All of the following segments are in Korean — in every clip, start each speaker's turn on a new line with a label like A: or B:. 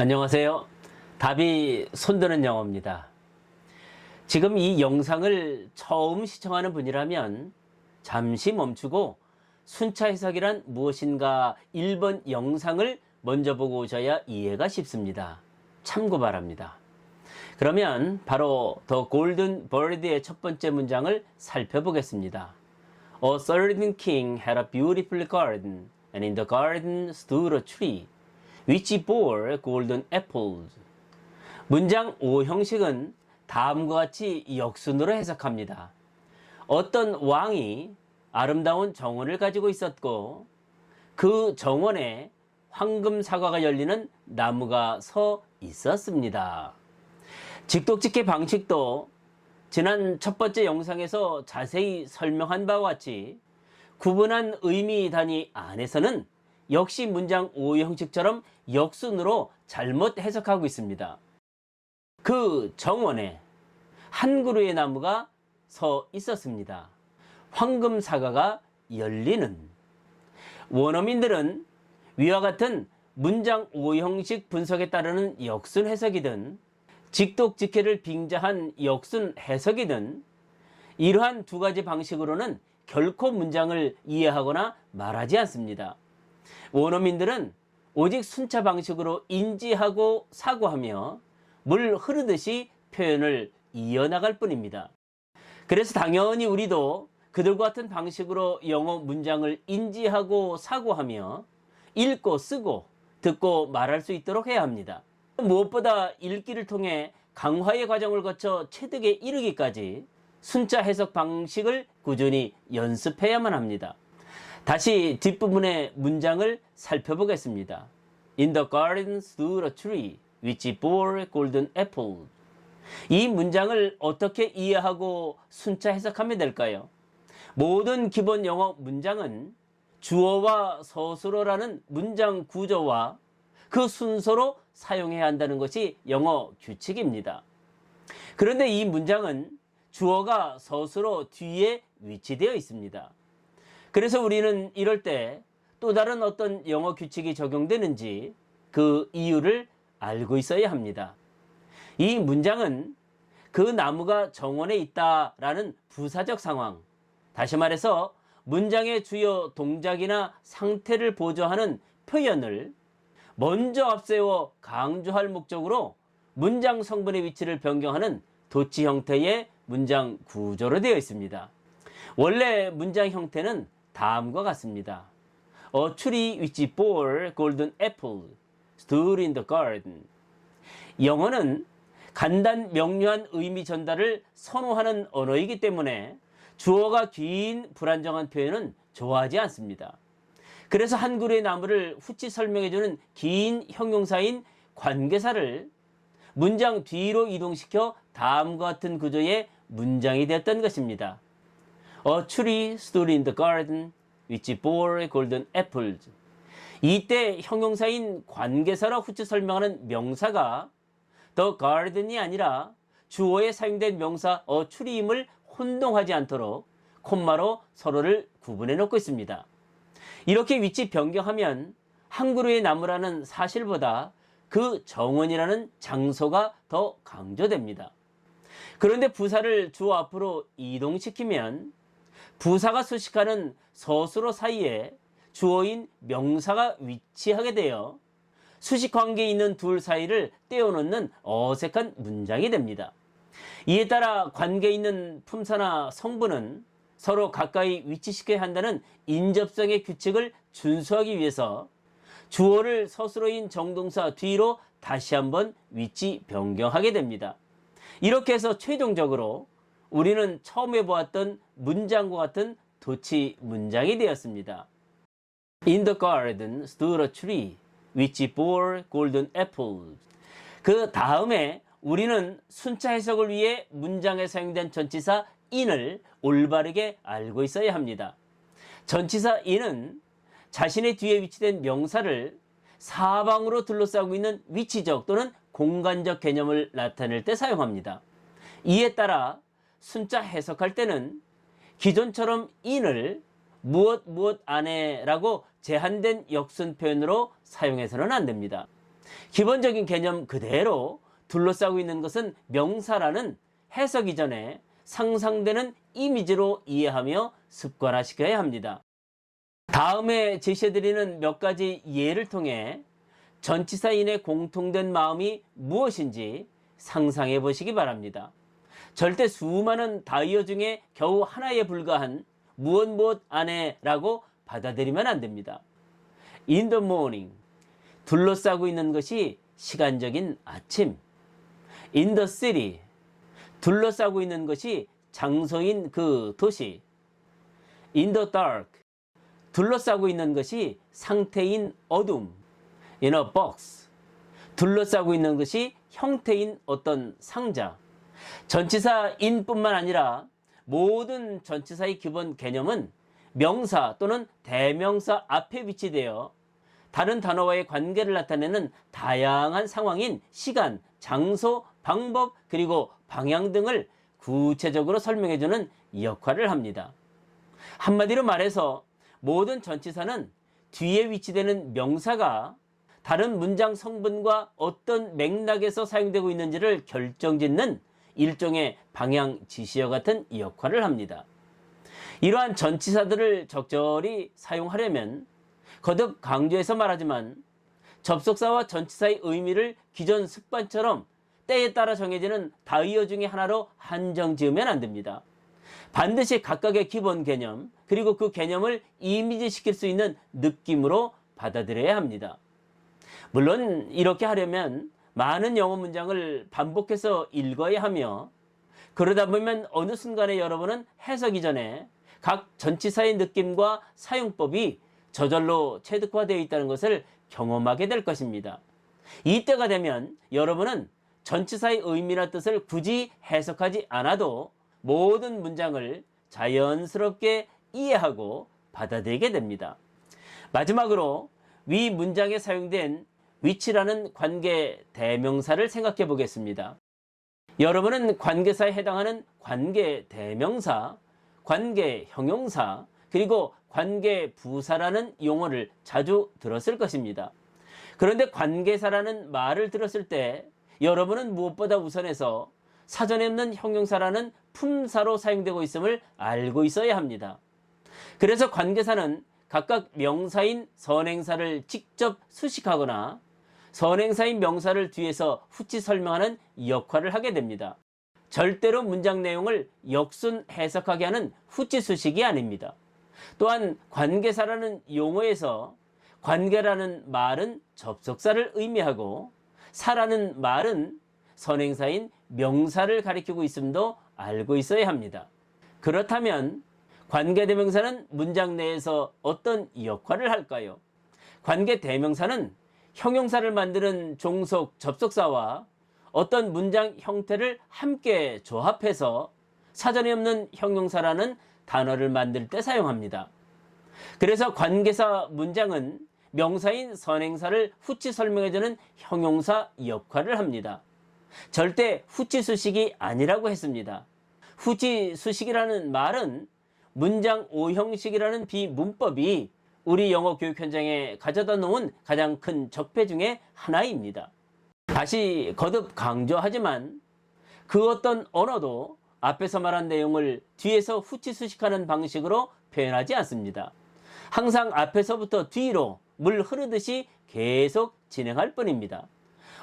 A: 안녕하세요. 답이 손드는 영어입니다. 지금 이 영상을 처음 시청하는 분이라면 잠시 멈추고 순차 해석이란 무엇인가 1번 영상을 먼저 보고 오셔야 이해가 쉽습니다. 참고 바랍니다. 그러면 바로 The Golden Bird의 첫 번째 문장을 살펴보겠습니다. A certain king had a beautiful garden, and in the garden stood a tree, which bore golden apples. 문장 5 형식은 다음과 같이 역순으로 해석합니다. 어떤 왕이 아름다운 정원을 가지고 있었고 그 정원에 황금 사과가 열리는 나무가 서 있었습니다. 직독직해 방식도 지난 첫 번째 영상에서 자세히 설명한 바와 같이 구분한 의미 단위 안에서는 역시 문장 5 형식처럼 역순으로 잘못 해석하고 있습니다. 그 정원에 한 그루의 나무가 서 있었습니다. 황금 사과가 열리는. 원어민들은 위와 같은 문장 5 형식 분석에 따르는 역순 해석이든 직독직해를 빙자한 역순 해석이든 이러한 두 가지 방식으로는 결코 문장을 이해하거나 말하지 않습니다. 원어민들은 오직 순차 방식으로 인지하고 사고하며 물 흐르듯이 표현을 이어나갈 뿐입니다. 그래서 당연히 우리도 그들과 같은 방식으로 영어 문장을 인지하고 사고하며 읽고 쓰고 듣고 말할 수 있도록 해야 합니다. 무엇보다 읽기를 통해 강화의 과정을 거쳐 체득에 이르기까지 순차 해석 방식을 꾸준히 연습해야만 합니다. 다시 뒷부분의 문장을 살펴보겠습니다. In the garden stood a tree which bore golden apples. 이 문장을 어떻게 이해하고 순차 해석하면 될까요? 모든 기본 영어 문장은 주어와 서술어라는 문장 구조와 그 순서로 사용해야 한다는 것이 영어 규칙입니다. 그런데 이 문장은 주어가 서술어 뒤에 위치되어 있습니다. 그래서 우리는 이럴 때 또 다른 어떤 영어 규칙이 적용되는지 그 이유를 알고 있어야 합니다. 이 문장은 그 나무가 정원에 있다라는 부사적 상황, 다시 말해서 문장의 주요 동작이나 상태를 보조하는 표현을 먼저 앞세워 강조할 목적으로 문장 성분의 위치를 변경하는 도치 형태의 문장 구조로 되어 있습니다. 원래 문장 형태는 다음과 같습니다. A tree which bore golden apples stood in the garden. 영어는 간단 명료한 의미 전달을 선호하는 언어이기 때문에 주어가 긴 불안정한 표현은 좋아하지 않습니다. 그래서 한 그루의 나무를 후치 설명해주는 긴 형용사인 관계사를 문장 뒤로 이동시켜 다음과 같은 구조의 문장이 되었던 것입니다. A tree stood in the garden which bore golden apples. 이때 형용사인 관계사로 후치 설명하는 명사가 the garden이 아니라 주어에 사용된 명사 a tree임을 혼동하지 않도록 콤마로 서로를 구분해 놓고 있습니다. 이렇게 위치 변경하면 한 그루의 나무라는 사실보다 그 정원이라는 장소가 더 강조됩니다. 그런데 부사를 주어 앞으로 이동시키면 부사가 수식하는 서술어 사이에 주어인 명사가 위치하게 되어 수식 관계에 있는 둘 사이를 떼어놓는 어색한 문장이 됩니다. 이에 따라 관계에 있는 품사나 성분은 서로 가까이 위치시켜야 한다는 인접성의 규칙을 준수하기 위해서 주어를 서술어인 정동사 뒤로 다시 한번 위치 변경하게 됩니다. 이렇게 해서 최종적으로 우리는 처음에 보았던 문장과 같은 도치 문장이 되었습니다. In the garden stood a tree which bore golden apples. 그 다음에 우리는 순차 해석을 위해 문장에 사용된 전치사 in을 올바르게 알고 있어야 합니다. 전치사 in은 자신의 뒤에 위치된 명사를 사방으로 둘러싸고 있는 위치적 또는 공간적 개념을 나타낼 때 사용합니다. 이에 따라 순자 해석할 때는 기존처럼 in을 무엇 무엇 안에 라고 제한된 역순 표현으로 사용해서는 안 됩니다. 기본적인 개념 그대로 둘러싸고 있는 것은 명사라는 해석 이전에 상상되는 이미지로 이해하며 습관화시켜야 합니다. 다음에 제시해드리는 몇 가지 예를 통해 전치사인의 공통된 마음이 무엇인지 상상해 보시기 바랍니다. 절대 수많은 다이어 중에 겨우 하나에 불과한 무엇 안에라고 받아들이면 안 됩니다. In the morning, 둘러싸고 있는 것이 시간적인 아침. In the city, 둘러싸고 있는 것이 장소인 그 도시. In the dark, 둘러싸고 있는 것이 상태인 어둠. In a box, 둘러싸고 있는 것이 형태인 어떤 상자. 전치사 in뿐만 아니라 모든 전치사의 기본 개념은 명사 또는 대명사 앞에 위치되어 다른 단어와의 관계를 나타내는 다양한 상황인 시간, 장소, 방법, 그리고 방향 등을 구체적으로 설명해주는 역할을 합니다. 한마디로 말해서 모든 전치사는 뒤에 위치되는 명사가 다른 문장 성분과 어떤 맥락에서 사용되고 있는지를 결정짓는 일종의 방향 지시어 같은 역할을 합니다. 이러한 전치사들을 적절히 사용하려면 거듭 강조해서 말하지만 접속사와 전치사의 의미를 기존 습관처럼 때에 따라 정해지는 다이어 중에 하나로 한정 지으면 안 됩니다. 반드시 각각의 기본 개념 그리고 그 개념을 이미지시킬 수 있는 느낌으로 받아들여야 합니다. 물론 이렇게 하려면 많은 영어 문장을 반복해서 읽어야 하며 그러다 보면 어느 순간에 여러분은 해석 이전에 각 전치사의 느낌과 사용법이 저절로 체득화되어 있다는 것을 경험하게 될 것입니다. 이때가 되면 여러분은 전치사의 의미나 뜻을 굳이 해석하지 않아도 모든 문장을 자연스럽게 이해하고 받아들이게 됩니다. 마지막으로 위 문장에 사용된 위치라는 관계 대명사를 생각해 보겠습니다. 여러분은 관계사에 해당하는 관계 대명사, 관계 형용사, 그리고 관계 부사라는 용어를 자주 들었을 것입니다. 그런데 관계사라는 말을 들었을 때 여러분은 무엇보다 우선해서 사전에 없는 형용사라는 품사로 사용되고 있음을 알고 있어야 합니다. 그래서 관계사는 각각 명사인 선행사를 직접 수식하거나 선행사인 명사를 뒤에서 후치 설명하는 역할을 하게 됩니다. 절대로 문장 내용을 역순 해석하게 하는 후치 수식이 아닙니다. 또한 관계사라는 용어에서 관계라는 말은 접속사를 의미하고 사라는 말은 선행사인 명사를 가리키고 있음도 알고 있어야 합니다. 그렇다면 관계대명사는 문장 내에서 어떤 역할을 할까요? 관계대명사는 형용사를 만드는 종속 접속사와 어떤 문장 형태를 함께 조합해서 사전에 없는 형용사라는 단어를 만들 때 사용합니다. 그래서 관계사 문장은 명사인 선행사를 후치 설명해주는 형용사 역할을 합니다. 절대 후치 수식이 아니라고 했습니다. 후치 수식이라는 말은 문장 오형식이라는 비문법이 우리 영어 교육 현장에 가져다 놓은 가장 큰 적폐 중에 하나입니다. 다시 거듭 강조하지만 그 어떤 언어도 앞에서 말한 내용을 뒤에서 후치 수식하는 방식으로 표현하지 않습니다. 항상 앞에서부터 뒤로 물 흐르듯이 계속 진행할 뿐입니다.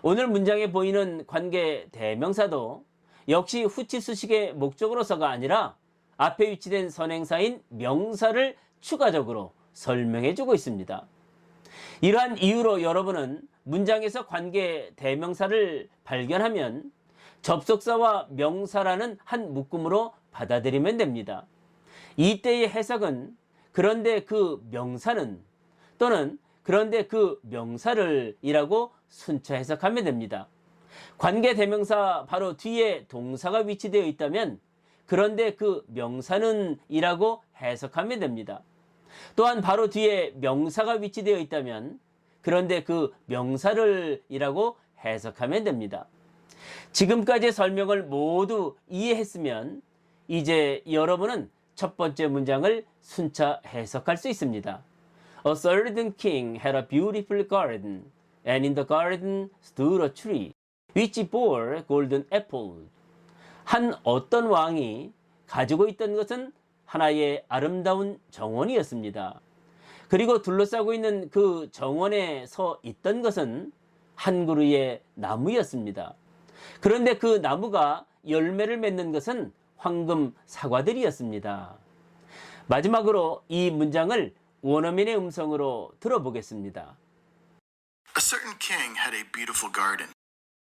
A: 오늘 문장에 보이는 관계 대명사도 역시 후치 수식의 목적으로서가 아니라 앞에 위치된 선행사인 명사를 추가적으로 설명해주고 있습니다. 이러한 이유로 여러분은 문장에서 관계 대명사를 발견하면 접속사와 명사라는 한 묶음으로 받아들이면 됩니다. 이때의 해석은 그런데 그 명사는 또는 그런데 그 명사를 이라고 순차 해석하면 됩니다. 관계 대명사 바로 뒤에 동사가 위치되어 있다면 그런데 그 명사는 이라고 해석하면 됩니다. 또한 바로 뒤에 명사가 위치되어 있다면 그런데 그 명사를 이라고 해석하면 됩니다. 지금까지의 설명을 모두 이해했으면 이제 여러분은 첫 번째 문장을 순차 해석할 수 있습니다. A certain king had a beautiful garden And in the garden stood a tree which bore golden apples. 한 어떤 왕이 가지고 있던 것은 하나의 아름다운 정원이었습니다. 그리고 둘러싸고 있는 그 정원에 서 있던 것은 한 그루의 나무였습니다. 그런데 그 나무가 열매를 맺는 것은 황금 사과들이었습니다. 마지막으로 이 문장을 원어민의 음성으로 들어보겠습니다.
B: A certain king had a beautiful garden,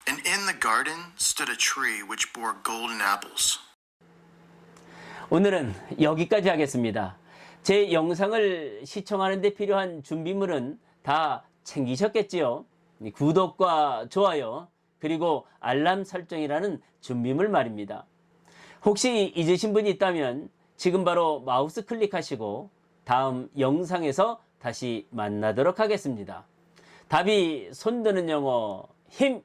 B: and in the garden stood a tree which bore golden apples.
A: 오늘은 여기까지 하겠습니다. 제 영상을 시청하는 데 필요한 준비물은 다 챙기셨겠지요? 구독과 좋아요 그리고 알람 설정이라는 준비물 말입니다. 혹시 잊으신 분이 있다면 지금 바로 마우스 클릭하시고 다음 영상에서 다시 만나도록 하겠습니다. 답이 손드는 영어 힘!